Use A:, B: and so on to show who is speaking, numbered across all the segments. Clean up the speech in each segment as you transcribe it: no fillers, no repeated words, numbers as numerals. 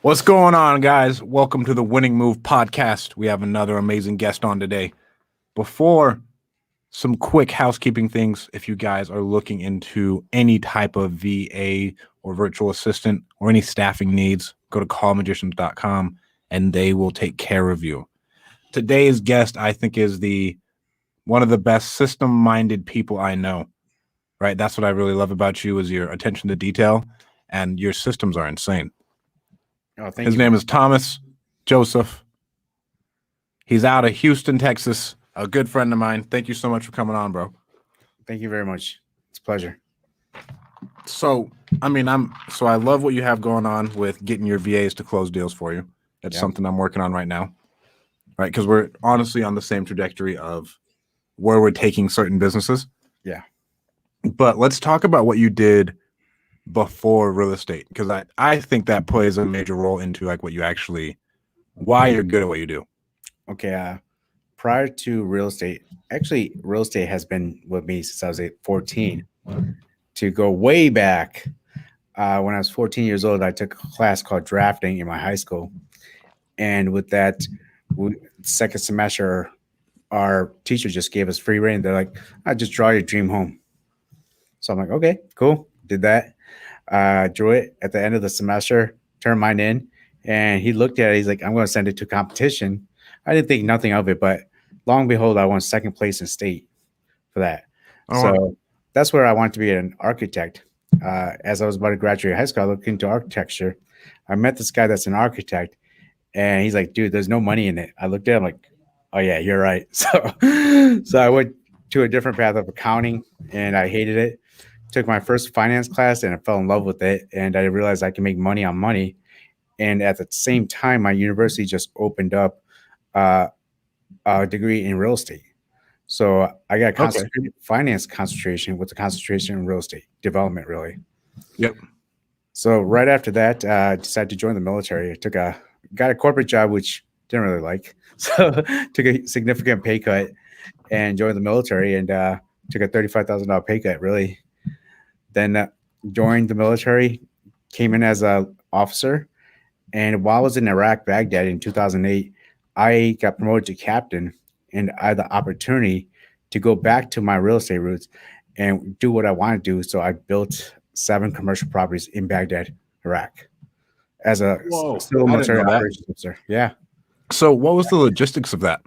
A: What's going on, guys? Welcome to the Winning Move podcast. We have another amazing guest on today. Before some quick housekeeping things, if you guys are looking into any type of VA or virtual assistant or any staffing needs, go to callmagicians.com and they will take care of you. Today's guest, I think, is one of the best system-minded people I know. Right? That's what I really love about you is your attention to detail, and your systems are insane.
B: Oh, thank
A: His
B: you.
A: name is Thomas Joseph. He's out of Houston, Texas. A good friend of mine. Thank you so much for coming on, bro.
B: Thank you very much. It's a pleasure.
A: So, I love what you have going on with getting your VAs to close deals for you. That's something I'm working on right now. Right? Because we're honestly on the same trajectory of where we're taking certain businesses.
B: Yeah.
A: But let's talk about what you did before real estate, because I think that plays a major role into like why you're good at what you do.
B: Okay. Prior to real estate, actually, real estate has been with me since I was 14. To go way back, when I was 14 years old, I took a class called drafting in my high school. And with that, second semester, our teacher just gave us free reign. They're like, I just draw your dream home. So I'm like, okay, cool. Did that. Drew it at the end of the semester, turned mine in, and he looked at it. He's like, I'm going to send it to competition. I didn't think nothing of it, but long and behold, I won second place in state for that. So that's where I wanted to be an architect. As I was about to graduate high school, I looked into architecture. I met this guy that's an architect, and he's like, dude, there's no money in it. I looked at him like, oh, yeah, you're right. So I went to a different path of accounting, and I hated it. Took my first finance class and I fell in love with it, and I realized I can make money on money. And at the same time, my university just opened up a degree in real estate, so I got finance concentration with the concentration in real estate development, really.
A: Yep.
B: So right after that, I decided to join the military. I got a corporate job, which didn't really like, so took a significant pay cut and joined the military, and took a $35,000 pay cut, really. Then joined the military, came in as an officer. And while I was in Iraq, Baghdad in 2008, I got promoted to captain, and I had the opportunity to go back to my real estate roots and do what I want to do. So I built 7 commercial properties in Baghdad, Iraq, as a civil military operations officer. Yeah.
A: So what was the logistics of that?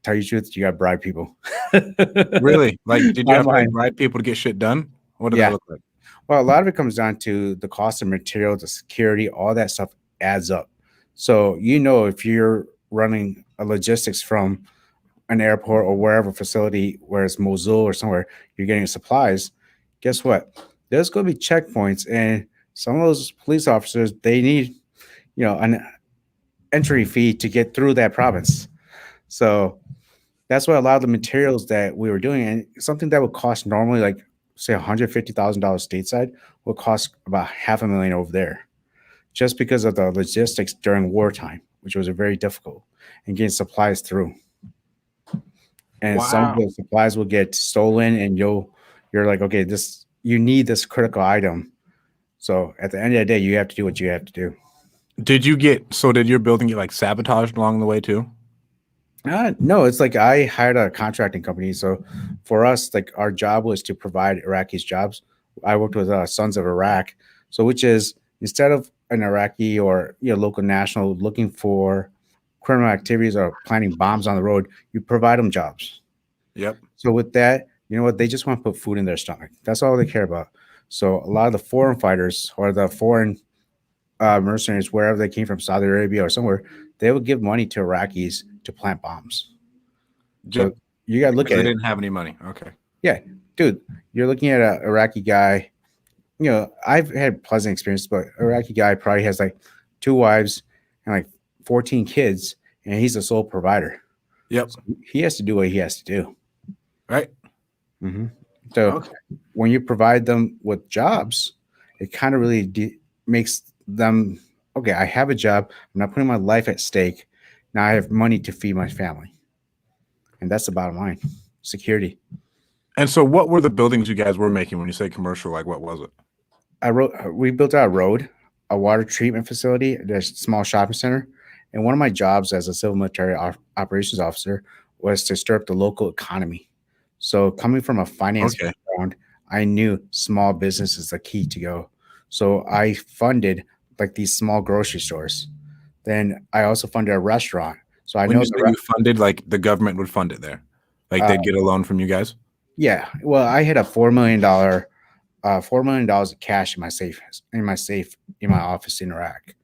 B: Tell you the truth, you got to bribe people.
A: Really? Like, did you have to bribe people to get shit done? What did that look like?
B: Well, a lot of it comes down to the cost of material, the security, all that stuff adds up. So, if you're running a logistics from an airport or wherever facility, where it's Mosul or somewhere, you're getting supplies, guess what? There's going to be checkpoints, and some of those police officers, they need, an entry fee to get through that province. So that's why a lot of the materials that we were doing, and something that would cost normally like say $150,000 stateside, will cost about $500,000 over there, just because of the logistics during wartime, which was very difficult, and getting supplies through. And some of the supplies will get stolen, and you're like, okay, you need this critical item. So at the end of the day, you have to do what you have to do.
A: Did your building get like sabotaged along the way too?
B: No, it's like I hired a contracting company. So for us, like our job was to provide Iraqis jobs. I worked with Sons of Iraq. So which is, instead of an Iraqi or local national looking for criminal activities or planting bombs on the road, you provide them jobs.
A: Yep.
B: So with that, you know what? They just want to put food in their stomach. That's all they care about. So a lot of the foreign fighters or the foreign mercenaries, wherever they came from, Saudi Arabia or somewhere, they would give money to Iraqis to plant bombs. So you got to look at it.
A: They didn't have any money. Okay.
B: Yeah, dude, you're looking at an Iraqi guy. I've had pleasant experience, but Iraqi guy probably has like 2 wives and like 14 kids, and he's the sole provider.
A: Yep.
B: So he has to do what he has to do.
A: Right.
B: Mm-hmm. So when you provide them with jobs, it kind of really makes them, okay, I have a job. I'm not putting my life at stake. Now I have money to feed my family. And that's the bottom line. Security.
A: And so what were the buildings you guys were making when you say commercial? Like, what was it?
B: We built out a road a water treatment facility, a small shopping center. And one of my jobs as a civil military operations officer was to stir up the local economy. So coming from a finance
A: Okay.
B: background, I knew small business is the key to go. So I funded like these small grocery stores. Then I also funded a restaurant. So I
A: When
B: know
A: you say you funded, like the government would fund it there, like
B: uh,
A: they'd get a loan from you guys.
B: yeah. Well, I had a $4 million $4 million of cash in my office in Iraq.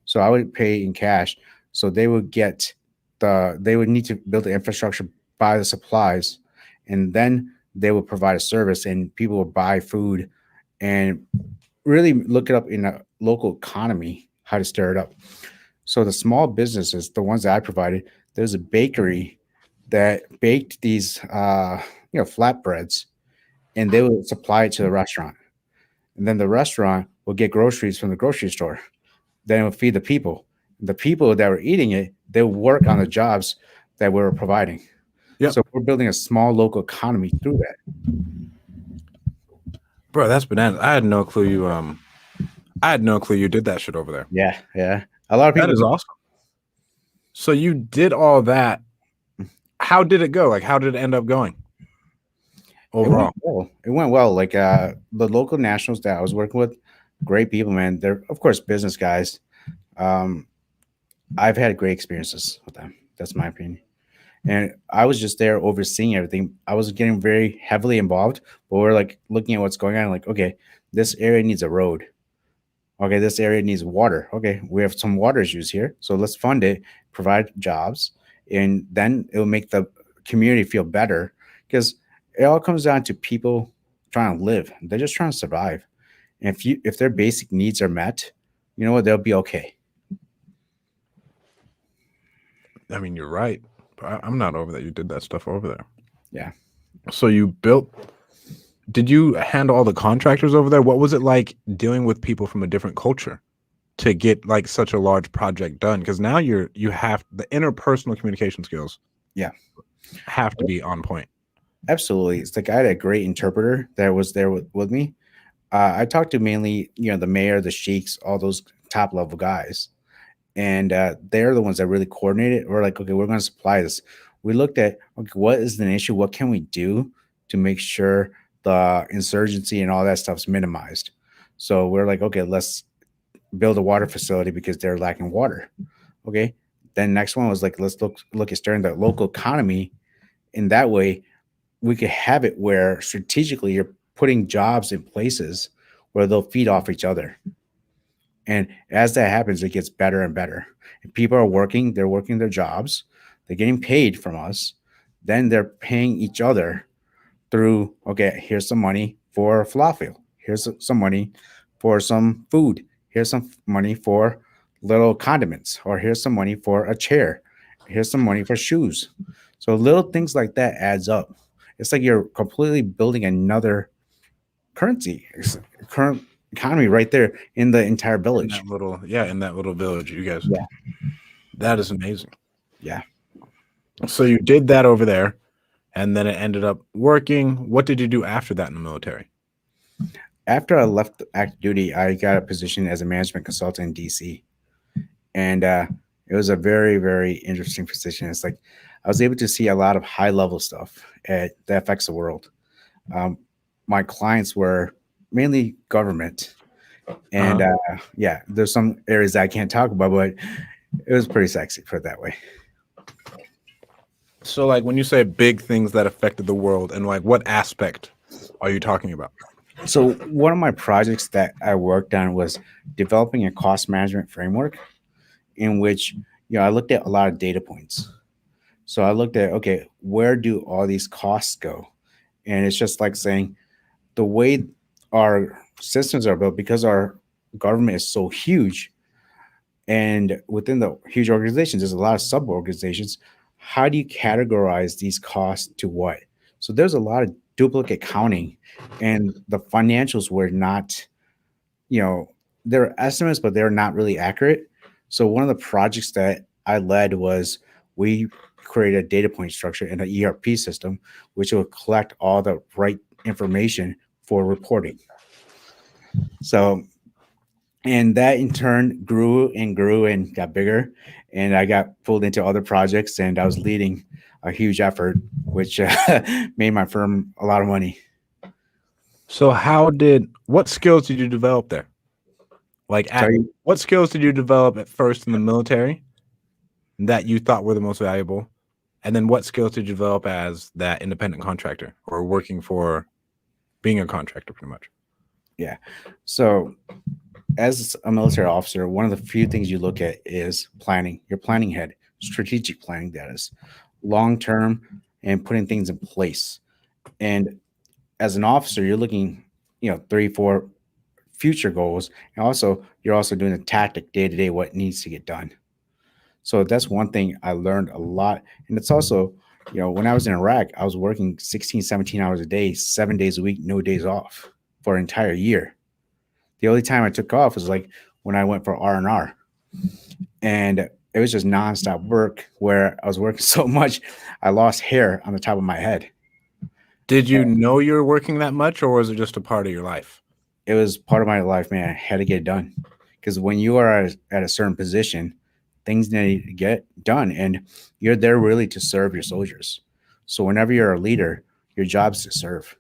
B: So I would pay in cash. So they would they would need to build the infrastructure, buy the supplies, and then they would provide a service, and people would buy food and really look it up in a local economy how to stir it up. So the small businesses, the ones that I provided, there's a bakery that baked these flatbreads, and they would supply it to the restaurant, and then the restaurant will get groceries from the grocery store. Then it will feed the people. The people that were eating it, they work on the jobs that we were providing.
A: Yep.
B: So we're building a small local economy through that.
A: Bro, that's bananas. I had no clue you did that shit over there.
B: Yeah, yeah. A lot of
A: That
B: people.
A: is awesome. So you did all that. How did it go? Like, how did it end up going overall?
B: It went well. Like the local nationals that I was working with, great people, man. They're of course business guys. Um, I've had great experiences with them. That's my opinion. And I was just there overseeing everything. I was getting very heavily involved, but we're like looking at what's going on. Like, okay, this area needs a road. Okay, this area needs water. Okay, we have some water issues here. So let's fund it, provide jobs, and then it'll make the community feel better because it all comes down to people trying to live. They're just trying to survive. And if their basic needs are met, you know what, they'll be okay.
A: I mean, you're right. But I'm not over that you did that stuff over there.
B: Yeah.
A: So did you handle all the contractors over there? What was it like dealing with people from a different culture to get like such a large project done? Because now you have the interpersonal communication skills.
B: Yeah.
A: Have to be on point.
B: Absolutely. It's like I had a great interpreter that was there with me. I talked to mainly, the mayor, the sheiks, all those top level guys. And they're the ones that really coordinated. We're like, okay, we're going to supply this. We looked at, okay, what is an issue? What can we do to make sure the insurgency and all that stuff's minimized? So we're like, okay, let's build a water facility because they're lacking water. Okay. Then next one was like, let's look at stirring the local economy. In that way, we could have it where strategically you're putting jobs in places where they'll feed off each other. And as that happens, it gets better and better. And people are working, they're working their jobs, they're getting paid from us. Then they're paying each other through, okay, here's some money for falafel. Here's some money for some food. Here's some money for little condiments, or here's some money for a chair. Here's some money for shoes. So little things like that adds up. It's like you're completely building another currency, current economy right there in the entire village.
A: In that little village, you guys.
B: Yeah.
A: That is amazing.
B: Yeah.
A: So you did that over there, and then it ended up working. What did you do after that in the military?
B: After I left active duty, I got a position as a management consultant in DC. And it was a very, very interesting position. It's like I was able to see a lot of high level stuff that affects the world. My clients were mainly government. And there's some areas that I can't talk about, but it was pretty sexy, put it that way.
A: So like when you say big things that affected the world, and like what aspect are you talking about?
B: So one of my projects that I worked on was developing a cost management framework in which, I looked at a lot of data points. So I looked at, okay, where do all these costs go? And it's just like saying the way our systems are built, because our government is so huge, and within the huge organizations, there's a lot of sub organizations. How do you categorize these costs to what? So there's a lot of duplicate counting, and the financials were not, they're estimates, but they're not really accurate. So one of the projects that I led was we created a data point structure in an ERP system, which will collect all the right information for reporting. So And that in turn grew and got bigger. And I got pulled into other projects, and I was leading a huge effort, which made my firm a lot of money.
A: So what skills did you develop there? Like
B: Tell you,
A: what skills did you develop at first in the military that you thought were the most valuable? And then what skills did you develop as that independent contractor or working for being a contractor pretty much?
B: yeah. So as a military officer, one of the few things you look at is planning. Your planning head, strategic planning, that is, long term, and putting things in place. And as an officer, you're looking, 3, 4 future goals, and also you're also doing the tactic day to day, what needs to get done. So that's one thing I learned a lot. And it's also, when I was in Iraq, I was working 16, 17 hours a day, 7 days a week, no days off for an entire year. The only time I took off was like when I went for R&R. And it was just nonstop work where I was working so much, I lost hair on the top of my head.
A: Did you know you were working that much, or was it just a part of your life?
B: It was part of my life, man. I had to get it done. Because when you are at a certain position, things need to get done. And you're there really to serve your soldiers. So whenever you're a leader, your job is to serve.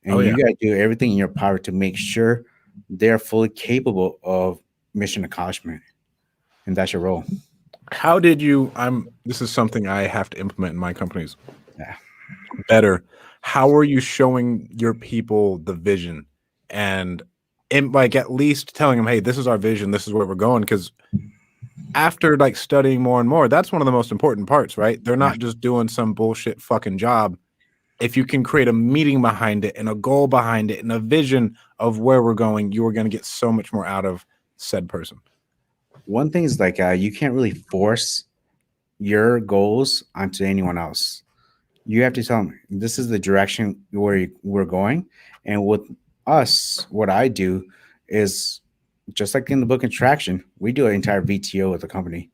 A: Oh
B: And
A: yeah.
B: you got to do everything in your power to make sure they're fully capable of mission accomplishment. And that's your role.
A: How did you this is something I have to implement in my companies
B: Yeah.
A: better. How are you showing your people the vision and like at least telling them, hey, this is our vision, this is where we're going? Because after like studying more and more, that's one of the most important parts, right? They're
B: Yeah.
A: not just doing some bullshit fucking job. If you can create a meaning behind it and a goal behind it and a vision of where we're going, you are going to get so much more out of said person.
B: One thing is like you can't really force your goals onto anyone else. You have to tell them this is the direction where we're going. And with us, what I do is just like in the book Traction, we do an entire VTO with the company,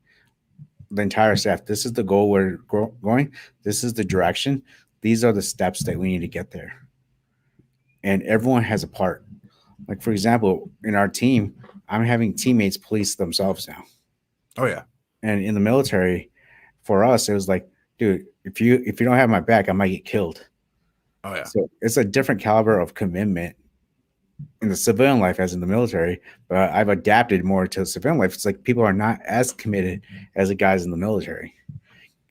B: the entire staff. This is the goal we're going. This is the direction. These are the steps that we need to get there. And everyone has a part. Like, for example, in our team, I'm having teammates police themselves now.
A: Oh yeah.
B: And in the military, for us, it was like, dude, if you don't have my back, I might get killed.
A: Oh yeah.
B: So it's a different caliber of commitment in the civilian life as in the military, but I've adapted more to the civilian life. It's like people are not as committed as the guys in the military.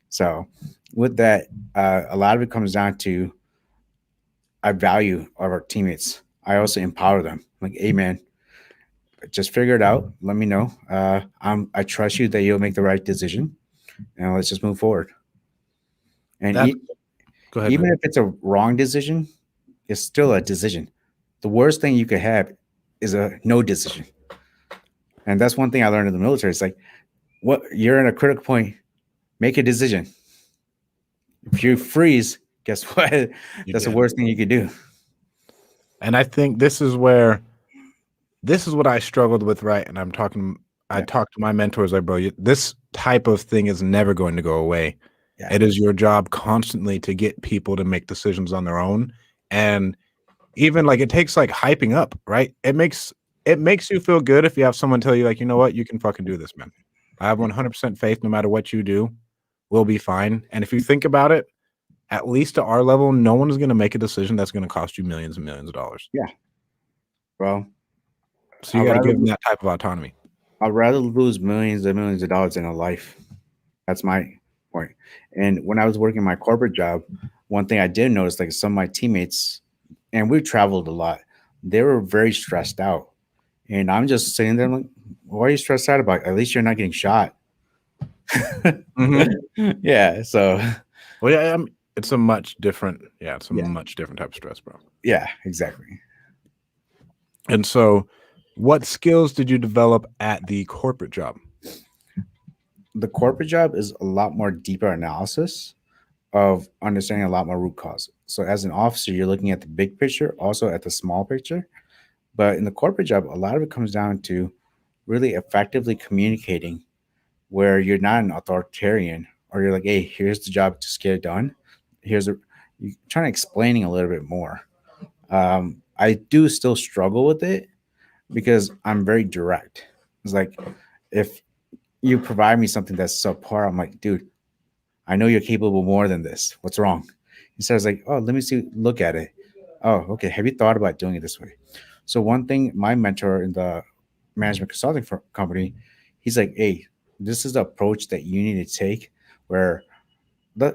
B: So with that, a lot of it comes down to I value our teammates. I also empower them. Like, hey man, just figure it out. Let me know. I trust you that you'll make the right decision, and let's just move forward. And
A: That Go ahead,
B: even
A: man.
B: if it's a wrong decision, it's still a decision. The worst thing you could have is a no decision. And that's one thing I learned in the military. It's like, what you're in a critical point, make a decision. If you freeze, guess what? That's the
A: Did.
B: worst thing you could do.
A: And I think this is what I struggled with, right? And I
B: Yeah.
A: talked to my mentors like, bro, this type of thing is never going to go away.
B: Yeah.
A: It is your job constantly to get people to make decisions on their own. And even like it takes like hyping up, right? It makes you feel good if you have someone tell you, like, you know what, you can fucking do this, man. I have 100% faith no matter what you do, we'll be fine. And if you think about it, at least to our level, no one is going to make a decision that's going to cost you millions and millions of dollars.
B: Yeah. Well,
A: So you
B: I'd
A: got to
B: rather
A: give them that type of autonomy.
B: I'd rather lose millions and millions of dollars in a life. That's my point. And when I was working my corporate job, one thing I did notice, like some of my teammates, and we traveled a lot, they were very stressed out. And I'm just sitting there like, what are you stressed out about? At least you're not getting shot.
A: Mhm.
B: Yeah. So
A: Well, yeah, it's a much different, it's a
B: yeah.
A: much different type of stress, bro.
B: Yeah, exactly.
A: And so, what skills did you develop at the corporate job?
B: The corporate job is a lot more deeper analysis of understanding a lot more root cause. So as an officer, you're looking at the big picture, also at the small picture. But in the corporate job, a lot of it comes down to really effectively communicating where you're not an authoritarian or you're like, hey, here's the job, just get it done. You're trying to explaining a little bit more. I do still struggle with it, because I'm very direct. It's like if you provide me something that's subpar, I'm like, dude, I know you're capable more than this. What's wrong? Instead, it's like, oh, let me see, look at it. Oh, okay. Have you thought about doing it this way? So one thing, my mentor in the management consulting company, he's like, hey, this is the approach that you need to take. Where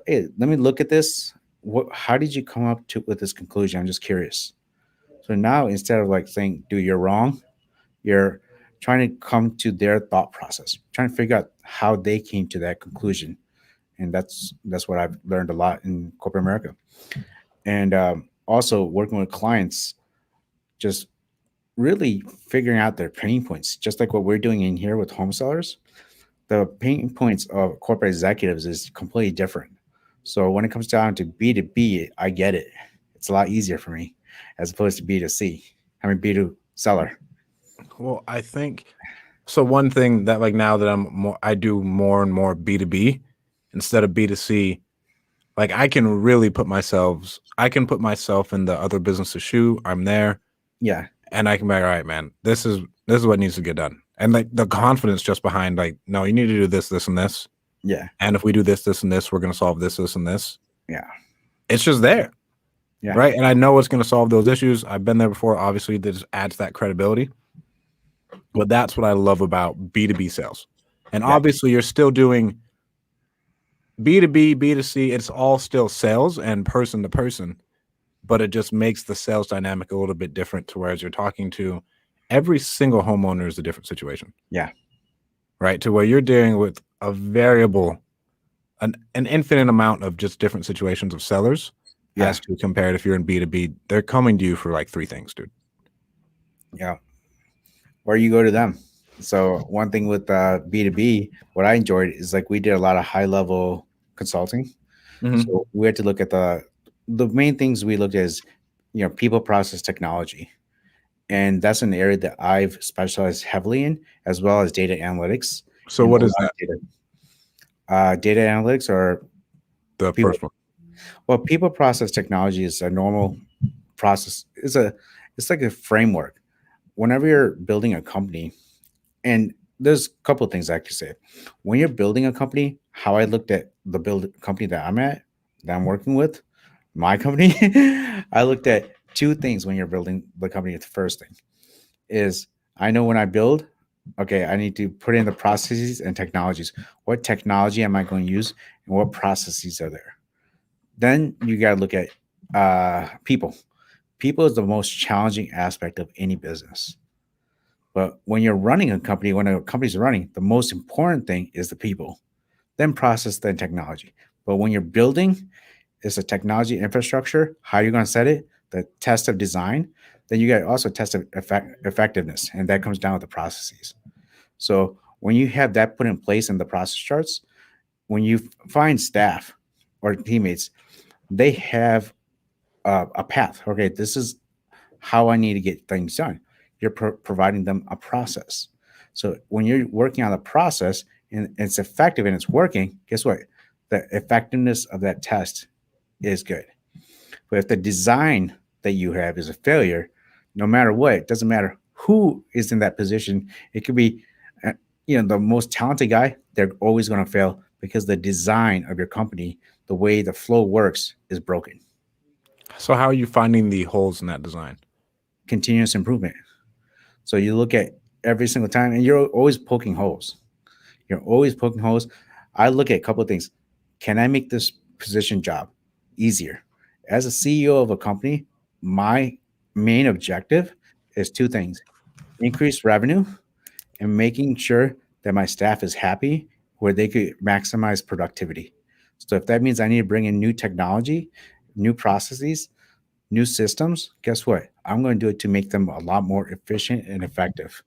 B: hey, let me look at this. What? How did you come up to with this conclusion? I'm just curious. So now instead of like saying, dude, you're wrong, you're trying to come to their thought process, trying to figure out how they came to that conclusion, and that's what I've learned a lot in corporate America, and also working with clients, just really figuring out their pain points, just like what we're doing in here with home sellers. The pain points of corporate executives is completely different. So when it comes down to B2B, I get it. It's a lot easier for me as opposed to B2C. I mean B2 seller.
A: Well, I think so. One thing that like now that I do more and more B2B instead of B2C. Like I can really I can put myself in the other business's shoe. I'm there,
B: Yeah,
A: and I can be like, all right, man, this is what needs to get done. And like the confidence just behind like, no, you need to do this, this, and this.
B: yeah,
A: And if we do this, this, and this, we're gonna solve this, this, and this.
B: yeah,
A: It's just there.
B: yeah,
A: Right. And I know what's gonna solve those issues. I've been there before. Obviously, that just adds that credibility. But that's what I love about B2B sales. And
B: yeah,
A: obviously you're still doing B2B, B2C, it's all still sales and person to person, but it just makes the sales dynamic a little bit different to whereas you're talking to every single homeowner is a different situation,
B: yeah,
A: right? To where you're dealing with a variable, an infinite amount of just different situations of sellers
B: yeah,
A: as to compared if you're in B2B, they're coming to you for like three things, dude.
B: yeah. Where you go to them. So one thing with B2B, what I enjoyed is like we did a lot of high level consulting.
A: Mm-hmm.
B: So we had to look at the main things we looked at is, people, process, technology, and that's an area that I've specialized heavily in, as well as data analytics
A: So
B: and
A: what
B: a
A: is
B: lot of
A: that?
B: data. Data analytics or
A: The
B: people.
A: first one.
B: Well, people process technology is a normal process. It's like a framework. Whenever you're building a company, and there's a couple of things I could say. When you're building a company, how I looked at the build company that I'm working with, my company, I looked at two things when you're building the company. The first thing is I know when I build, okay, I need to put in the processes and technologies. What technology am I going to use and what processes are there? Then you got to look at people. People is the most challenging aspect of any business. But when you're running a company, when a company's running, the most important thing is the people, then process, then technology. But when you're building, it's a technology infrastructure, how you're going to set it, the test of design, then you got also test of effectiveness, and that comes down with the processes. So when you have that put in place in the process charts, when you find staff or teammates, they have a path. Okay, this is how I need to get things done. You're providing them a process. So when you're working on the process and it's effective and it's working, guess what? The effectiveness of that test is good. But if the design that you have is a failure, no matter what, it doesn't matter who is in that position. It could be, uh, the most talented guy. They're always going to fail because the design of your company, the way the flow works, is broken.
A: So how are you finding the holes in that design?
B: Continuous improvement. So you look at every single time, and you're always poking holes. You're always poking holes. I look at a couple of things. Can I make this position job easier? As a CEO of a company, my main objective is two things: increase revenue and making sure that my staff is happy where they could maximize productivity. So if that means I need to bring in new technology, new processes, new systems, guess what? I'm going to do it to make them a lot more efficient and effective.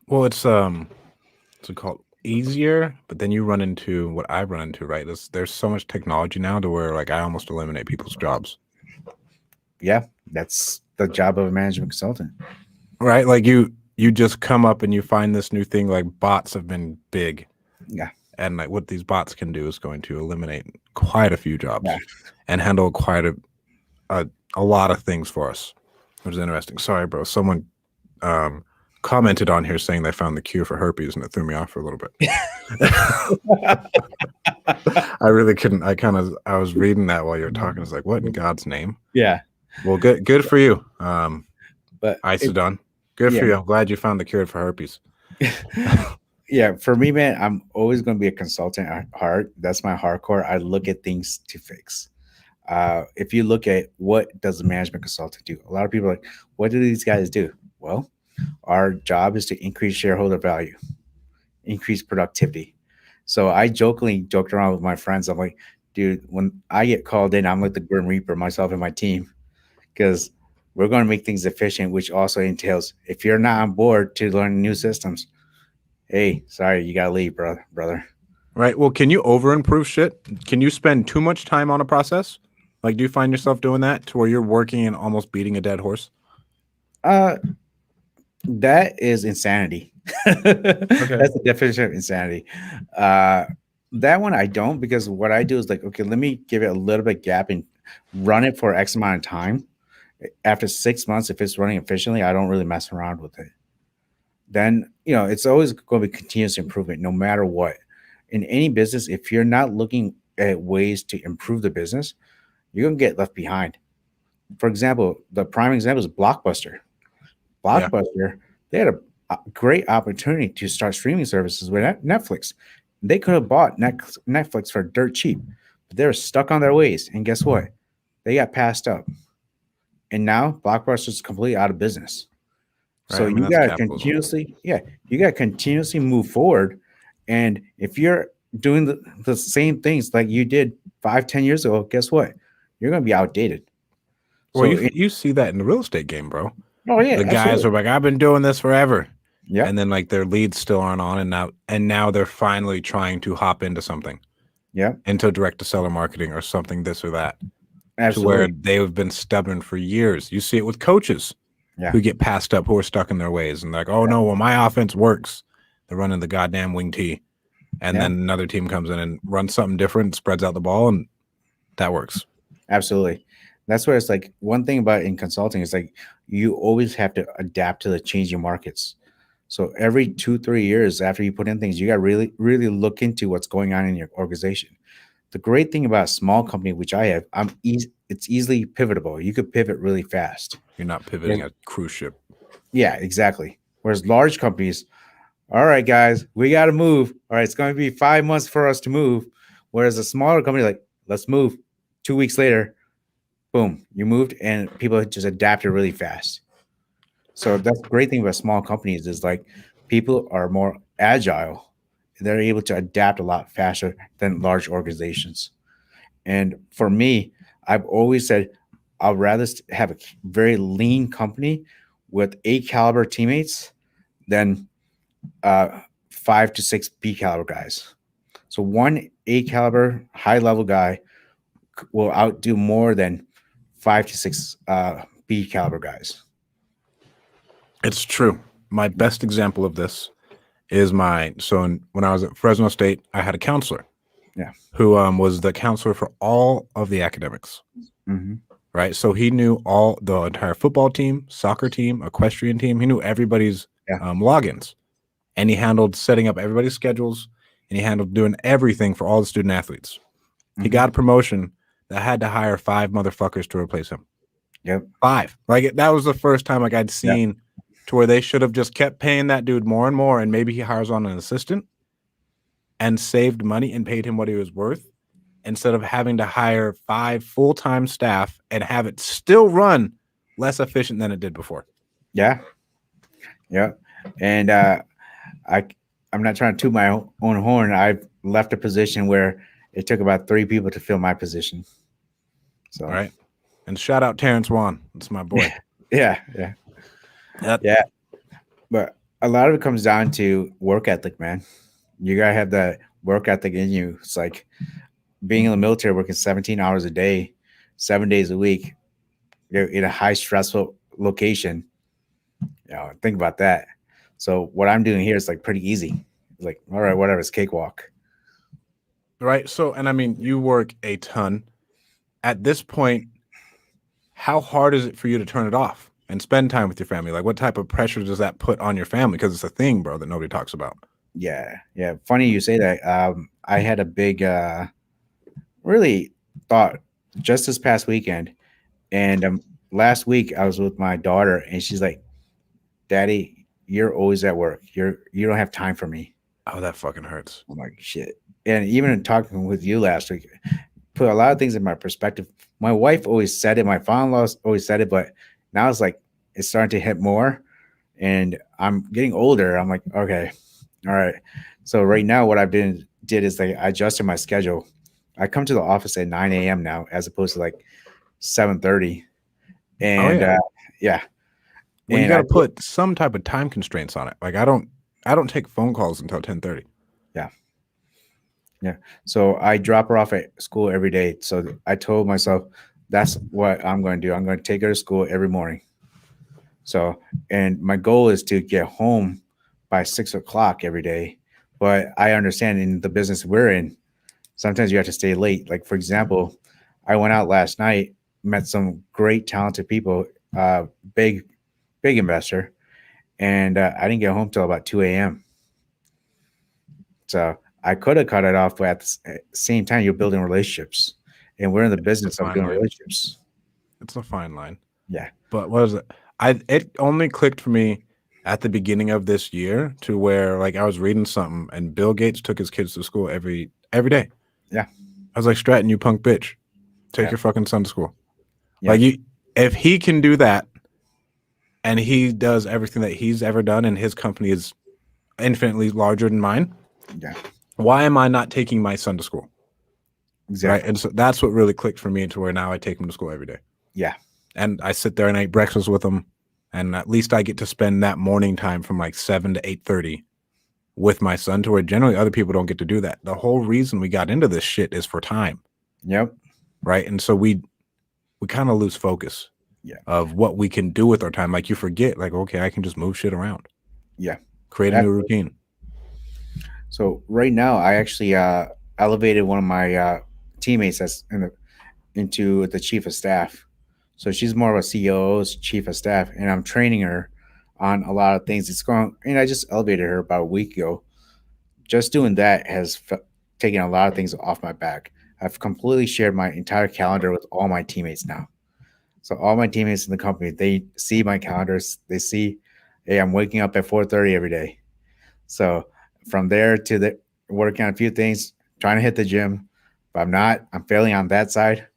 A: Well, it's called easier, but then you run into what I run into, right? There's so much technology now to where like I almost eliminate people's jobs.
B: Yeah, that's the job of a management consultant.
A: Right? Like you just come up and you find this new thing like bots have been big.
B: Yeah,
A: And like what these bots can do is going to eliminate quite a few
B: yeah,
A: jobs and handle quite a lot of things for us, which is interesting. Sorry, bro. Someone commented on here saying they found the cure for herpes, and it threw me off for a little bit. I really couldn't. I was reading that while you were talking. I was like, what in God's name?
B: Yeah.
A: Well, good for you.
B: But
A: Isidon, good for you. I'm glad you found the cure for herpes.
B: Yeah, for me, man, I'm always going to be a consultant at heart. That's my hardcore. I look at things to fix. If you look at what does a management consultant do, a lot of people are like, what do these guys do? Well, our job is to increase shareholder value, increase productivity. So I joked around with my friends. I'm like, dude, when I get called in, I'm like the Grim Reaper, myself and my team, because we're going to make things efficient, which also entails if you're not on board to learn new systems, hey, sorry, you got to leave, brother.
A: Right. Well, can you over improve shit? Can you spend too much time on a process? Like, do you find yourself doing that to where you're working and almost beating a dead horse?
B: That is insanity. That's the definition of insanity. That one I don't, because what I do is like, okay, let me give it a little bit gap and run it for X amount of time. After 6 months, if it's running efficiently, I don't really mess around with it. Then, it's always going to be continuous improvement no matter what. In any business, if you're not looking at ways to improve the business, you're going to get left behind. For example, the prime example is Blockbuster. Blockbuster, they had a great opportunity to start streaming services with Netflix. They could have bought Netflix for dirt cheap, but they were stuck on their ways. And guess what? They got passed up. And now Blockbuster is completely out of business. Right. So you got to continuously move forward. And if you're doing the same things like you did 5-10 years ago, guess what? You're going to be outdated.
A: Well, you see that in the real estate game, bro.
B: Oh yeah,
A: the guys are like, I've been doing this forever.
B: Yeah,
A: and then like their leads still aren't on, and now they're finally trying to hop into something.
B: Yeah,
A: into direct to seller marketing or something, this or that.
B: Absolutely.
A: To where they've been stubborn for years. You see it with coaches who get passed up, who are stuck in their ways, and like, oh no, well my offense works. They're running the goddamn wing tee, and then another team comes in and runs something different, spreads out the ball, and that works.
B: Absolutely. That's where it's like one thing about in consulting is like you always have to adapt to the changing markets. So every 2-3 years after you put in things, you got to really, really look into what's going on in your organization. The great thing about a small company, which I have, it's easily pivotable. You could pivot really fast.
A: You're not pivoting a cruise ship.
B: Yeah, exactly. Whereas large companies, all right, guys, we got to move. All right, it's going to be 5 months for us to move. Whereas a smaller company, like, let's move. 2 weeks later, boom, you moved, and people just adapted really fast. So that's the great thing about small companies is like people are more agile. They're able to adapt a lot faster than large organizations. And for me, I've always said I'd rather have a very lean company with A caliber teammates than 5 to 6 B caliber guys. So one A caliber high level guy will outdo more than 5 to 6 B caliber guys.
A: It's true. My best example of this is when I was at Fresno State, I had a counselor, who was the counselor for all of the academics.
B: Mm-hmm.
A: Right, so he knew the entire football team, soccer team, equestrian team. He knew everybody's logins, and he handled setting up everybody's schedules, and he handled doing everything for all the student athletes. Mm-hmm. He got a promotion that had to hire 5 motherfuckers to replace him.
B: Yep,
A: 5. Like that was the first time like I'd seen to where they should have just kept paying that dude more and more, and maybe he hires on an assistant and saved money and paid him what he was worth, instead of having to hire 5 full-time staff and have it still run less efficient than it did before.
B: Yeah. And I'm not trying to toot my own horn. I've left a position where it took about 3 people to fill my position. So,
A: all right. And shout out Terrence Wan. That's my boy.
B: Yeah. But a lot of it comes down to work ethic, man. You gotta have that work ethic in you. It's like being in the military, working 17 hours a day, 7 days a week, you're in a high stressful location. Think about that. So what I'm doing here is like pretty easy. It's like, all right, whatever, it's cakewalk.
A: Right. So, and I mean, you work a ton. At this point, how hard is it for you to turn it off and spend time with your family? Like, what type of pressure does that put on your family? Because it's a thing, bro, that nobody talks about.
B: Yeah, yeah. Funny you say that. I had a big, really thought just this past weekend, and last week I was with my daughter, and she's like, "Daddy, you're always at work. You don't have time for me."
A: Oh, that fucking hurts.
B: I'm like, "Shit." And even in talking with you last week, put a lot of things in my perspective. My wife always said it. My father-in-law always said it, but now it's like it's starting to hit more, and I'm getting older. I'm like, okay, all right. So right now, what I've did is like I adjusted my schedule. I come to the office at 9 a.m. now, as opposed to like 7:30.
A: Oh
B: And
A: yeah.
B: yeah,
A: Well, you
B: and
A: got to put some type of time constraints on it. Like I don't take phone calls until 10:30.
B: yeah, yeah. So I drop her off at school every day. So I told myself that's what I'm going to do. I'm going to take her to school every morning. So, and my goal is to get home by 6 o'clock every day. But I understand in the business we're in, sometimes you have to stay late. Like, for example, I went out last night, met some great, talented people, big, big investor, and I didn't get home till about 2 a.m. So I could have cut it off, but at the same time, you're building relationships, and we're in the
A: It's a
B: business of
A: fine
B: building
A: line.
B: relationships.
A: It's a fine line.
B: Yeah,
A: But what is it? It only clicked for me at the beginning of this year to where like I was reading something and Bill Gates took his kids to school every day.
B: yeah,
A: I was like, Stratton, you punk bitch. Take
B: yeah,
A: your fucking son to school.
B: yeah,
A: Like if he can do that and he does everything that he's ever done and his company is infinitely larger than mine,
B: yeah.
A: why am I not taking my son to school? Right.
B: Exactly.
A: And so that's what really clicked for me to where now I take him to school every day.
B: Yeah,
A: And I sit there and I eat breakfast with him. And at least I get to spend that morning time from like 7 to 8:30 with my son to where generally other people don't get to do that. The whole reason we got into this shit is for time.
B: yep,
A: Right. And so we kind of lose focus
B: yeah,
A: of what we can do with our time. Like you forget, like, okay, I can just move shit around,
B: yeah.
A: create a new routine.
B: So right now, I actually elevated one of my teammates into the chief of staff. So she's more of a COO's chief of staff, and I'm training her on a lot of things. It's going, and I just elevated her about a week ago. Just doing that has taken a lot of things off my back. I've completely shared my entire calendar with all my teammates now. So all my teammates in the company, they see my calendars. They see, hey, I'm waking up at 4:30 every day. So from there to the working on a few things, trying to hit the gym. But I'm not. I'm failing on that side.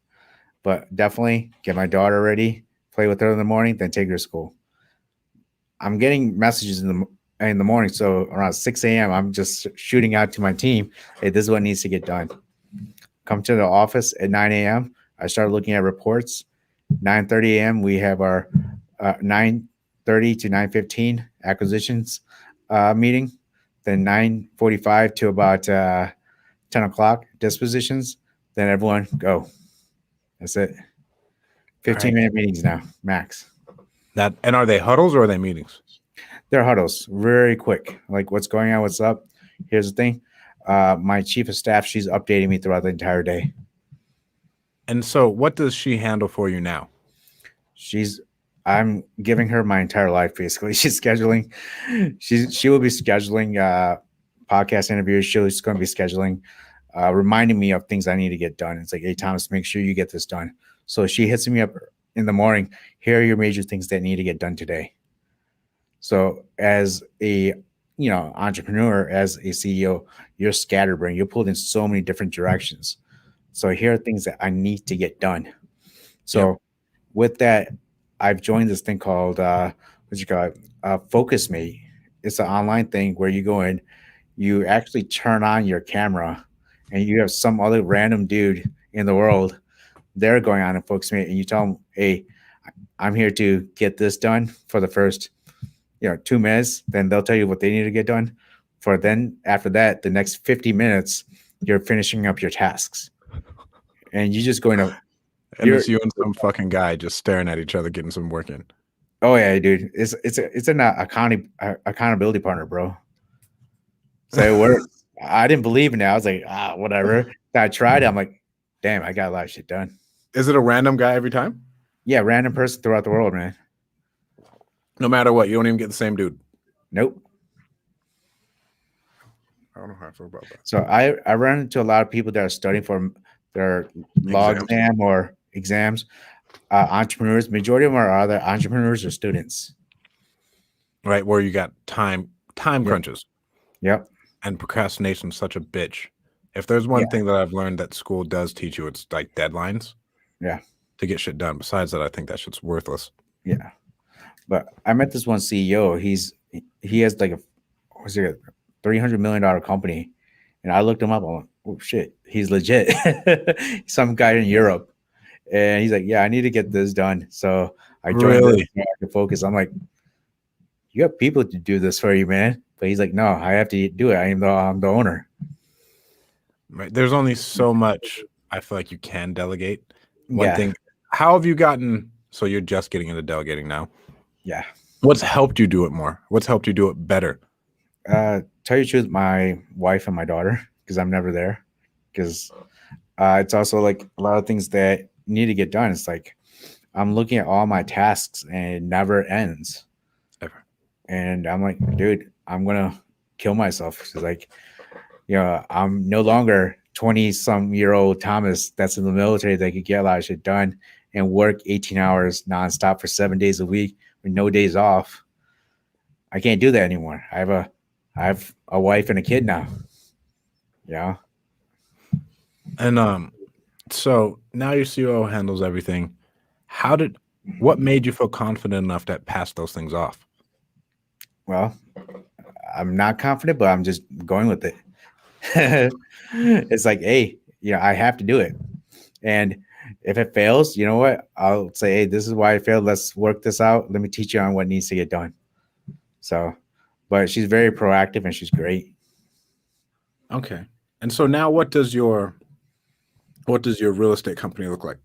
B: But definitely get my daughter ready, play with her in the morning, then take her to school. I'm getting messages in the morning. So around 6 a.m., I'm just shooting out to my team. Hey, this is what needs to get done. Come to the office at 9 a.m. I start looking at reports. 9:30 a.m. we have our 9:30 to 9:15 acquisitions meeting. Then 9:45 to about 10 o'clock dispositions. Then everyone go. That's it. 15-minute meetings now, max.
A: And are they huddles or are they meetings?
B: They're huddles, very quick. Like what's going on, what's up. Here's the thing. My chief of staff, she's updating me throughout the entire day.
A: And so what does she handle for you now?
B: I'm giving her my entire life basically. She's scheduling. She will be scheduling podcast interviews. She's going to be scheduling, reminding me of things I need to get done. It's like, hey Thomas, make sure you get this done. So she hits me up in the morning. Here are your major things that need to get done today. So as a entrepreneur, as a CEO, you're scatterbrained. You're pulled in so many different directions. So here are things that I need to get done. So with that, I've joined this thing called Focus Mate. It's an online thing where you go in, you actually turn on your camera, and you have some other random dude in the world. They're going on and Focus Mate, and you tell them, "Hey, I'm here to get this done for the first, 2 minutes." Then they'll tell you what they need to get done. For then after that, the next 50 minutes, you're finishing up your tasks, and you just going to.
A: And it's you and some fucking guy just staring at each other, getting some work in.
B: Oh yeah, dude. It's an accountability partner, bro. So it works. I didn't believe in it. I was like, whatever. I tried it. I'm like, damn, I got a lot of shit done.
A: Is it a random guy every time?
B: Yeah, random person throughout the world, man.
A: No matter what, you don't even get the same dude.
B: Nope.
A: I don't know how I feel about that.
B: So I run into a lot of people that are studying for their law
A: Exams.
B: exam or exams. Entrepreneurs, majority of them are either entrepreneurs or students.
A: Right, where you got time
B: Yep.
A: crunches.
B: Yep.
A: And procrastination is such a bitch. If there's one thing that I've learned that school does teach you, it's like deadlines.
B: Yeah.
A: To get shit done. Besides that, I think that shit's worthless.
B: Yeah. But I met this one CEO. He has like a $300 million company, and I looked him up. I'm like, oh shit, he's legit. Some guy in Europe, and he's like, yeah, I need to get this done. So I joined
A: Really?
B: this so I can focus. I'm like, you have people to do this for you, man. But he's like, no, I have to do it. I'm the owner.
A: Right. There's only so much I feel like you can delegate. One
B: Yeah.
A: thing, how have you gotten? So you're just getting into delegating now.
B: Yeah.
A: What's helped you do it more? What's helped you do it better?
B: Tell you the truth, my wife and my daughter, because I'm never there. Because it's also like a lot of things that need to get done. It's like I'm looking at all my tasks and it never ends.
A: Ever.
B: And I'm like, dude, I'm gonna kill myself. It's like, I'm no longer 20-some-year-old Thomas that's in the military that could get a lot of shit done and work 18 hours nonstop for 7 days a week with no days off. I can't do that anymore. I have a wife and a kid now. Yeah.
A: And so now your CEO handles everything. What made you feel confident enough to pass those things off?
B: Well, I'm not confident, but I'm just going with it. It's like, hey, I have to do it. And if it fails, you know what? I'll say, hey, this is why I failed. Let's work this out. Let me teach you on what needs to get done. So, but she's very proactive and she's great.
A: Okay. And so now what does your real estate company look like?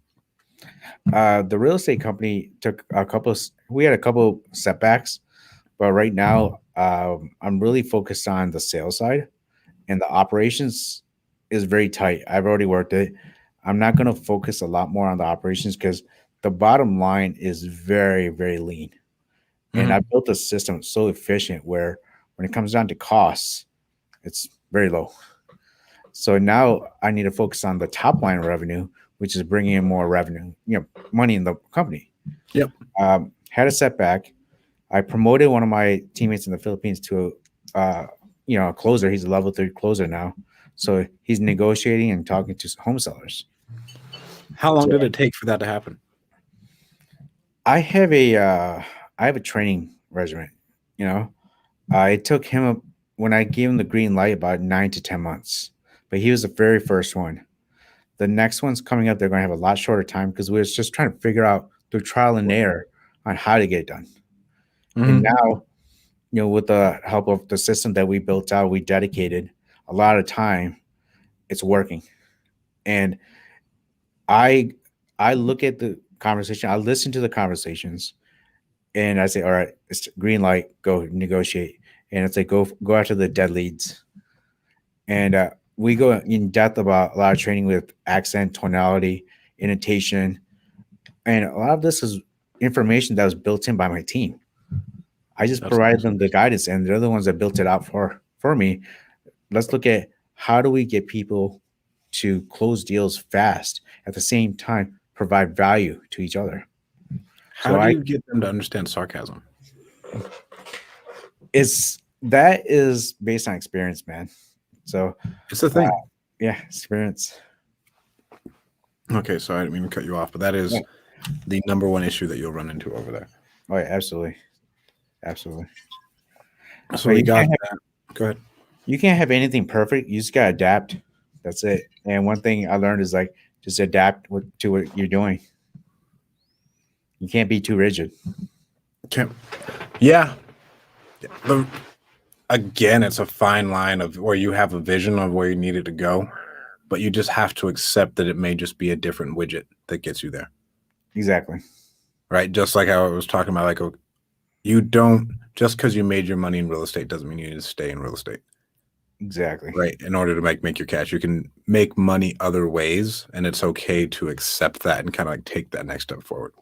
B: The real estate company we had a couple setbacks, but right now I'm really focused on the sales side, and the operations is very tight. I've already worked it. I'm not going to focus a lot more on the operations because the bottom line is very, very lean. And I built a system so efficient where when it comes down to costs, it's very low. So now I need to focus on the top line revenue, which is bringing in more revenue, money in the company.
A: Yep.
B: Had a setback. I promoted one of my teammates in the Philippines to, a closer. He's a level 3 closer now. So he's negotiating and talking to home sellers.
A: How long did it take for that to happen?
B: I have a training regiment. It took him when I gave him the green light about 9 to 10 months, but he was the very first one. The next one's coming up. They're going to have a lot shorter time because we were just trying to figure out through trial and error on how to get it done. And now, with the help of the system that we built out, we dedicated a lot of time. It's working. And I look at the conversation. I listen to the conversations, and I say, all right, it's green light, go negotiate. And it's like, go after the dead leads. And we go in depth about a lot of training with accent, tonality, intonation. And a lot of this is information that was built in by my team. I just provided them the guidance, and they're the ones that built it out for me. Let's look at how do we get people to close deals fast, at the same time provide value to each other.
A: How do you get them to understand sarcasm?
B: That is based on experience, man. So
A: it's the thing.
B: Yeah, experience.
A: Okay, sorry, I didn't mean to cut you off, but that is the number one issue that you'll run into over there.
B: Oh yeah, absolutely.
A: So we got that. Go ahead.
B: You can't have anything perfect. You just gotta adapt. That's it. And one thing I learned is like just adapt to what you're doing. You can't be too rigid.
A: Yeah. Again, it's a fine line of where you have a vision of where you need it to go, but you just have to accept that it may just be a different widget that gets you there.
B: Exactly.
A: Right. Just like I was talking about, like, you don't, just because you made your money in real estate doesn't mean you need to stay in real estate.
B: Exactly.
A: Right. In order to make your cash, you can make money other ways, and it's okay to accept that and kind of like take that next step forward.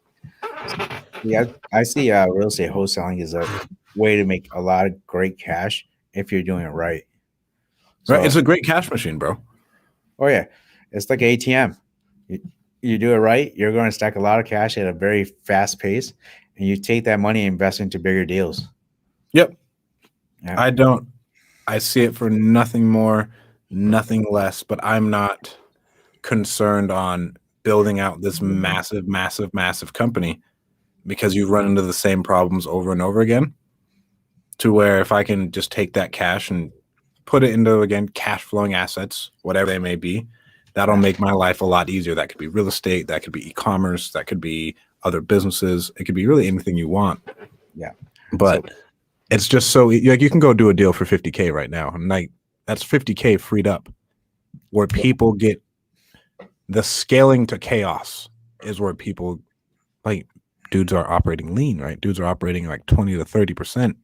B: Yeah, I see real estate wholesaling is a way to make a lot of great cash if you're doing it right.
A: Right? It's
B: So,
A: a great cash machine, bro.
B: oh yeah, it's like ATM. You, you do it right, you're going to stack a lot of cash at a very fast pace, and you take that money and invest into bigger deals.
A: Yep.
B: Yeah,
A: I don't. I see it for nothing more, nothing less. But I'm not concerned on building out this massive, massive, massive company because you run into the same problems over and over again. To where if I can just take that cash and put it into, again, cash flowing assets, whatever they may be, that'll
B: yeah,
A: make my life a lot easier. That could be real estate, that could be e-commerce, that could be other businesses. It could be really anything you want.
B: yeah. So,
A: But it's just so like you can go do a deal for 50K right now, and like that's 50K freed up where people get the scaling to chaos is where people like dudes are operating lean, right? Dudes are operating like 20 to 30%.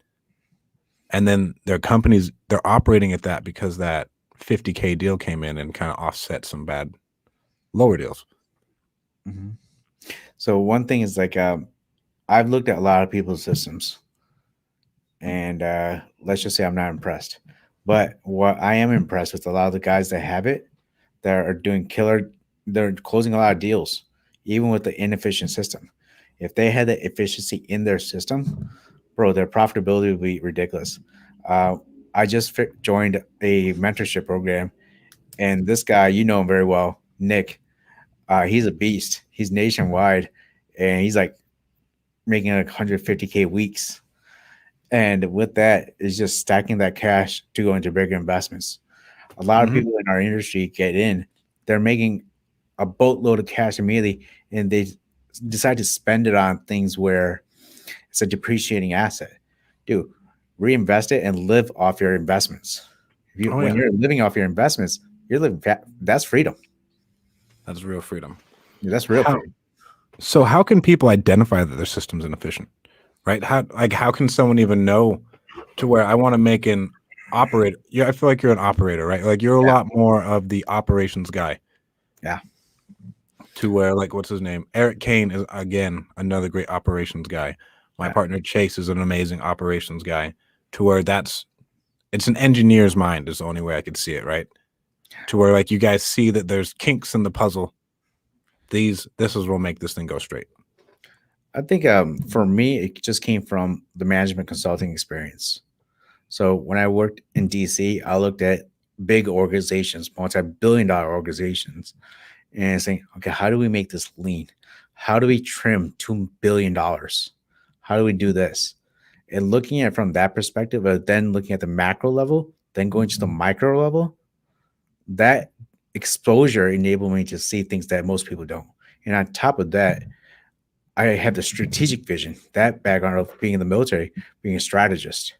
A: And then their companies, they're operating at that because that 50K deal came in and kind of offset some bad lower deals.
B: mhm. So one thing is like I've looked at a lot of people's systems, and let's just say I'm not impressed. But what I am impressed with a lot of the guys that have it that are doing killer, they're closing a lot of deals, even with the inefficient system. If they had the efficiency in their system, bro, their profitability would be ridiculous. Uh, I just joined a mentorship program, and this guy, you know him very well, Nick. He's a beast. He's nationwide, and he's like making like 150K weeks. And with that, is just stacking that cash to go into bigger investments. A lot of
A: Mm-hmm.
B: people in our industry get in, they're making a boatload of cash immediately, and they decide to spend it on things where it's a depreciating asset. Dude, reinvest it and live off your investments.
A: Oh
B: When
A: yeah,
B: you're living off your investments, you're living that's freedom.
A: that's real freedom.
B: That's real
A: How
B: freedom.
A: so? How can people identify that their system's inefficient? Right? How can someone even know to where I want to make an operator? Yeah, I feel like you're an operator, right? Like you're a
B: Yeah,
A: lot more of the operations guy.
B: yeah,
A: To where like what's his name? Eric Kane is again another great operations guy. My
B: yeah.
A: partner Chase is an amazing operations guy. To where it's an engineer's mind is the only way I could see it, right? To where like you guys see that there's kinks in the puzzle. This is what will make this thing go straight.
B: I think for me, it just came from the management consulting experience. So when I worked in DC, I looked at big organizations, multi-billion-dollar organizations, and saying, okay, how do we make this lean? How do we trim $2 billion? How do we do this? And looking at it from that perspective, but then looking at the macro level, then going to the micro level, that exposure enabled me to see things that most people don't. And on top of that, I have the strategic vision, that background of being in the military, being a strategist.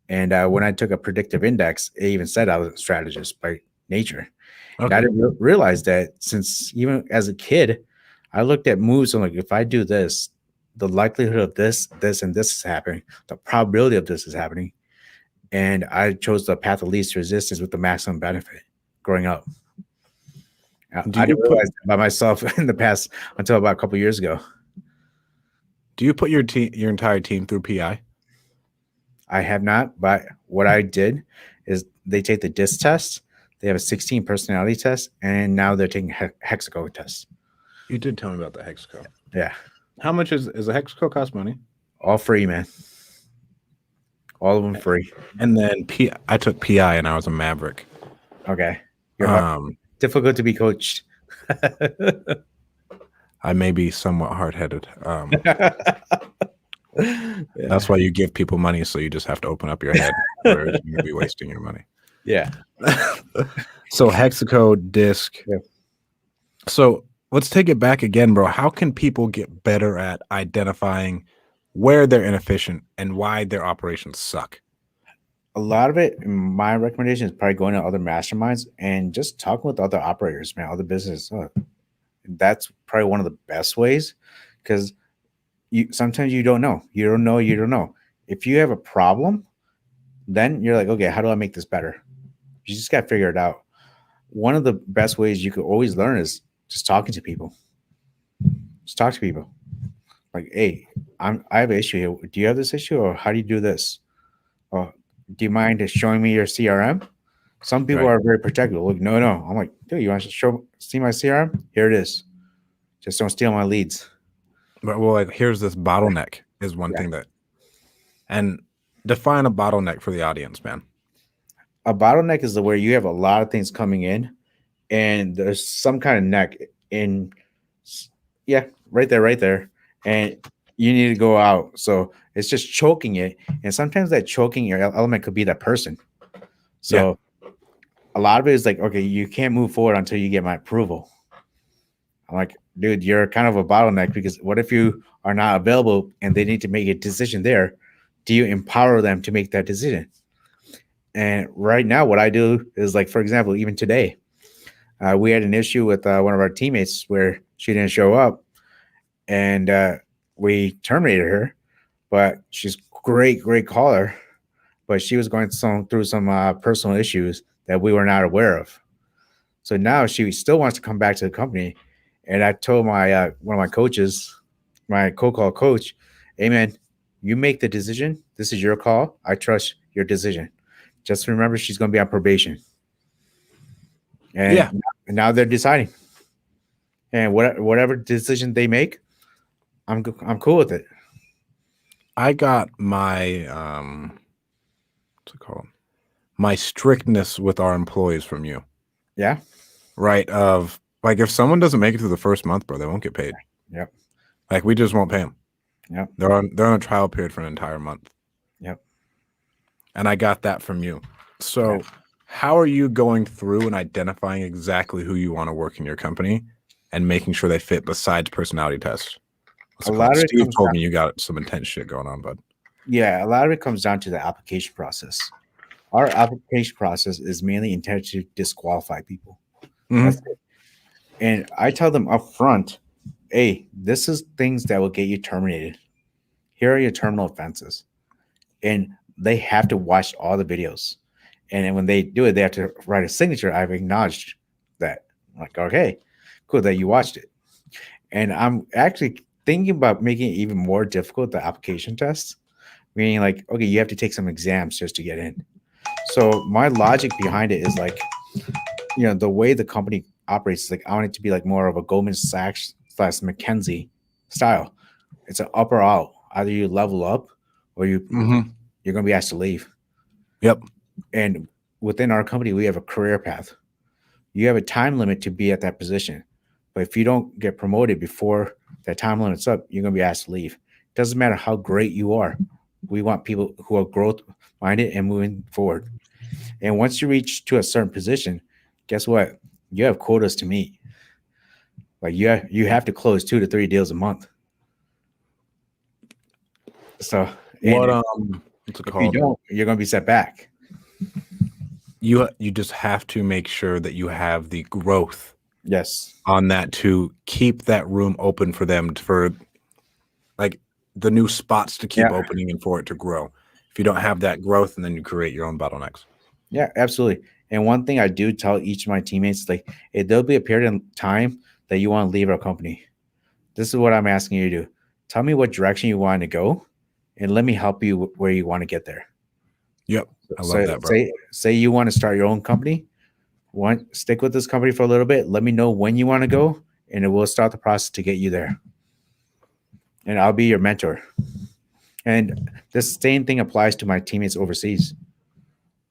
B: And when I took a predictive index, it even said I was a strategist by nature. And I
A: Okay.
B: didn't realize that since even as a kid, I looked at moves. I'm like, if I do this, the likelihood of this, this, and this is happening, the probability of this is happening. And I chose the path of least resistance with the maximum benefit growing up.
A: Do
B: I
A: you
B: didn't
A: put
B: realize that by myself in the past until about a couple years ago.
A: do you put your entire team through PI?
B: I have not, but what I did is they take the DISC test. They have a 16 personality test, and now they're taking hexaco test.
A: You did tell me about the Hexaco.
B: Yeah,
A: How much is a Hexaco cost money?
B: all free, man. All of them free.
A: And then I took PI and I was a maverick.
B: Okay, you're
A: Um,
B: difficult to be coached.
A: I may be somewhat hard headed. That's
B: Yeah,
A: why you give people money, so you just have to open up your head, or you're gonna be wasting your money.
B: yeah,
A: So Hexaco disc.
B: yeah.
A: So let's take it back again, bro. How can people get better at identifying where they're inefficient and why their operations suck?
B: A lot of it, my recommendation is probably going to other masterminds and just talking with other operators, man, other businesses. That's probably one of the best ways because you sometimes you don't know. You don't know. You don't know. If you have a problem, then you're like, okay, how do I make this better? You just got to figure it out. One of the best ways you could always learn is just talking to people. Just talk to people. Like, hey, I have an issue here. Do you have this issue, or how do you do this? Or do you mind showing me your CRM? Some people
A: Right.
B: are very protective. Like, no, no. I'm like, dude, you want to see my CRM? Here it is. Just don't steal my leads.
A: But well, like here's this bottleneck is one
B: Yeah.
A: thing that, and define a bottleneck for the audience, man.
B: A bottleneck is the where you have a lot of things coming in, and there's some kind of neck in. Yeah, right there, and you need to go out. So it's just choking it, and sometimes that choking element could be that person.
A: Yeah.
B: So a lot of it is like, okay, you can't move forward until you get my approval. I'm like, dude, you're kind of a bottleneck because what if you are not available and they need to make a decision there? Do you empower them to make that decision? And right now, what I do is like, for example, even today, we had an issue with one of our teammates where she didn't show up, and we terminated her. But she's great caller, but she was going through some personal issues that we were not aware of. So now she still wants to come back to the company. And I told my one of my coaches, my co-call coach, hey man, you make the decision. This is your call. I trust your decision. Just remember she's going to be on probation.
A: Yeah.
B: And now they're deciding. And whatever decision they make, I'm cool with it.
A: I got my what's it called? My strictness with our employees from you.
B: Yeah.
A: Right. Of like if someone doesn't make it through the first month, bro, they won't get paid.
B: Yep.
A: Like we just won't pay them.
B: Yep.
A: They're on a trial period for an entire month.
B: Yep.
A: And I got that from you. So
B: Yeah.
A: how are you going through and identifying exactly who you want to work in your company and making sure they fit besides personality tests?
B: A lot of it
A: Steve
B: comes
A: told
B: down,
A: me you got some intense shit going on, bud.
B: yeah, a lot of it comes down to the application process. Our application process is mainly intended to disqualify people. That's it. And I tell them up front, hey, this is things that will get you terminated. Here are your terminal offenses. And they have to watch all the videos. And then when they do it, they have to write a signature. I've acknowledged that. I'm like, okay, cool that you watched it. And I'm actually thinking about making it even more difficult, the application tests, meaning like, okay, you have to take some exams just to get in. So my logic behind it is like, the way the company operates is like, I want it to be like more of a Goldman Sachs / McKinsey style. It's an up or out. Either you level up or you're going to be asked to leave.
A: Yep.
B: And within our company, we have a career path. You have a time limit to be at that position. But if you don't get promoted before that time limit's up, you're going to be asked to leave. It doesn't matter how great you are. We want people who are growth minded and moving forward. And once you reach to a certain position, guess what? You have quotas to meet. Like you have to close 2 to 3 deals a month. So
A: What's it
B: if you
A: called?
B: don't, you're going to be set back.
A: You just have to make sure that you have the growth
B: Yes.
A: on that to keep that room open for them for like the new spots to keep opening and for it to grow. If you don't have that growth, and then you create your own bottlenecks.
B: Yeah, absolutely. And one thing I do tell each of my teammates, like, there'll be a period in time that you want to leave our company. This is what I'm asking you to do. Tell me what direction you want to go, and let me help you where you want to get there.
A: Yep. I love that, bro.
B: Say you want to start your own company. Stick with this company for a little bit. Let me know when you want to go, and it will start the process to get you there. And I'll be your mentor. And the same thing applies to my teammates overseas.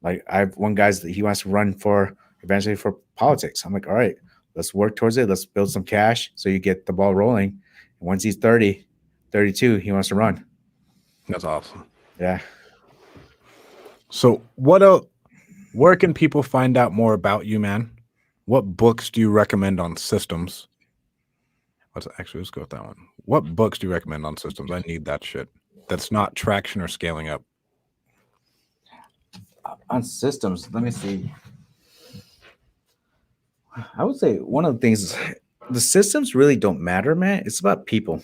B: Like I have one guy's that he wants to run for eventually for politics. I'm like, all right, let's work towards it. Let's build some cash so you get the ball rolling. And once he's 30, 32, he wants to run.
A: That's awesome.
B: Yeah.
A: So where can people find out more about you, man? What books do you recommend on systems? Let's go with that one. What books do you recommend on systems? I need that shit. That's not traction or scaling up.
B: On systems, let me see. I would say one of the things is the systems really don't matter, man. It's about people.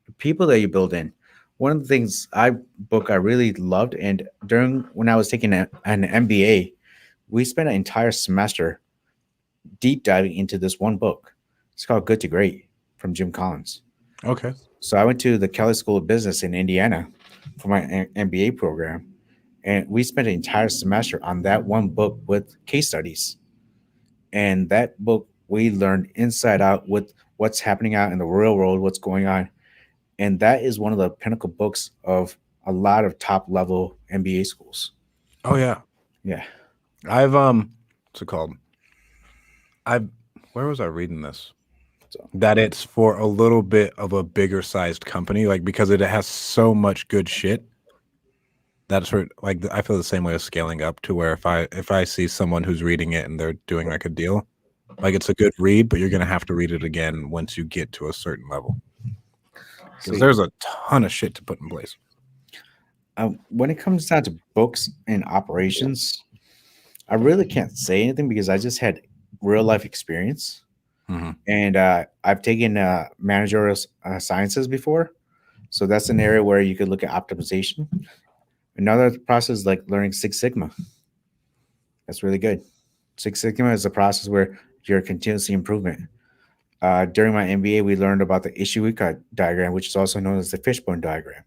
B: The people that you build in. One of the things I really loved, and when I was taking an MBA, we spent an entire semester deep diving into this one book. It's called Good to Great from Jim Collins.
A: Okay.
B: So I went to the Kelley School of Business in Indiana for my MBA program, and we spent an entire semester on that one book with case studies. And that book, we learned inside out with what's happening out in the real world, what's going on. And that is one of the pinnacle books of a lot of top level MBA schools.
A: Oh yeah.
B: Yeah.
A: I've what's it called? Where was I reading this?
B: So
A: That it's for a little bit of a bigger sized company, like because it has so much good shit. That's where like I feel the same way of scaling up to where if I see someone who's reading it and they're doing like a deal, like it's a good read, but you're gonna have to read it again once you get to a certain level. Because
B: sweet.
A: there's a ton of shit to put in place.
B: When it comes down to books and operations, I really can't say anything because I just had real life experience.
A: Mhm.
B: And I've taken managerial sciences before. So that's an area where you could look at optimization. Another process is like learning Six Sigma. That's really good. Six Sigma is a process where you're continuously improvement. During my MBA, we learned about the issue root diagram, which is also known as the fishbone diagram,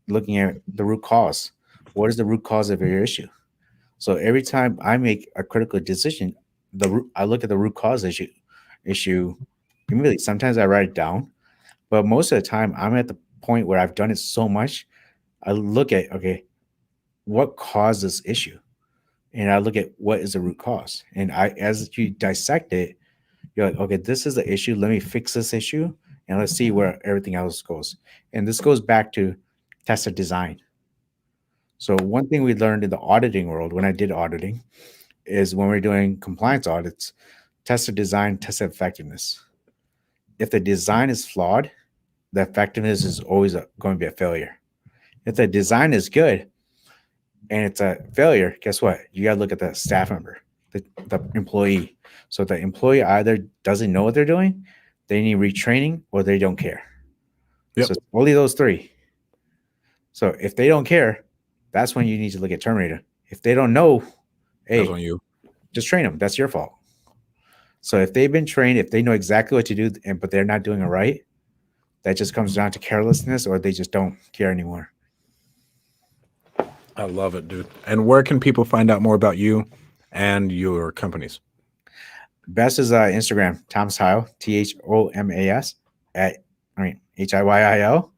B: looking at the root cause. What is the root cause of your issue? So every time I make a critical decision, I look at the root cause issue immediately. Sometimes I write it down, but most of the time I'm at the point where I've done it so much. I look at, okay, what caused this issue? And I look at what is the root cause. And as you dissect it, you're like, okay, this is the issue. Let me fix this issue and let's see where everything else goes. And this goes back to tested design. So one thing we learned in the auditing world when I did auditing is when we're doing compliance audits, tested design, tested effectiveness. If the design is flawed, the effectiveness is always going to be a failure. If the design is good and it's a failure, guess what? You got to look at the staff member, the employee. So the employee either doesn't know what they're doing, they need retraining, or they don't care.
A: Yep.
B: So it's only those three. So if they don't care, that's when you need to look at Terminator. If they don't know,
A: That's
B: hey,
A: on you.
B: just train them. That's your fault. So if they've been trained, if they know exactly what to do, but they're not doing it right, that just comes down to carelessness, or they just don't care anymore.
A: I love it, dude. And where can people find out more about you and your companies?
B: Best is Instagram, Thomas Heil, THOMAS HIYIL.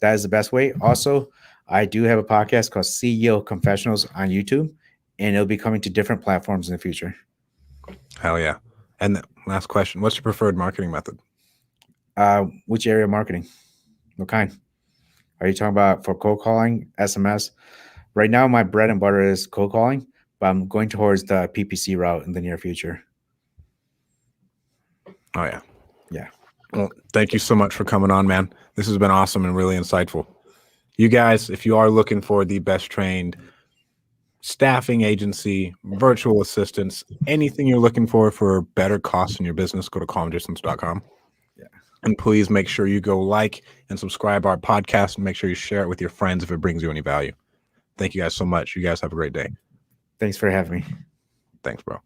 B: That is the best way. Also, I do have a podcast called CEO Confessionals on YouTube, and it'll be coming to different platforms in the future.
A: Hell yeah. And the last question, what's your preferred marketing method?
B: Which area of marketing? What kind? Are you talking about for cold calling, SMS? Right now, my bread and butter is cold calling, but I'm going towards the PPC route in the near future.
A: Oh, yeah.
B: Yeah.
A: Well, thank you so much for coming on, man. This has been awesome and really insightful. You guys, if you are looking for the best trained staffing agency, virtual assistants, anything you're looking for better costs in your business, go to calmdistance.com.
B: Yeah.
A: And please make sure you go like and subscribe our podcast and make sure you share it with your friends if it brings you any value. Thank you guys so much. You guys have a great day.
B: Thanks for having me.
A: Thanks, bro.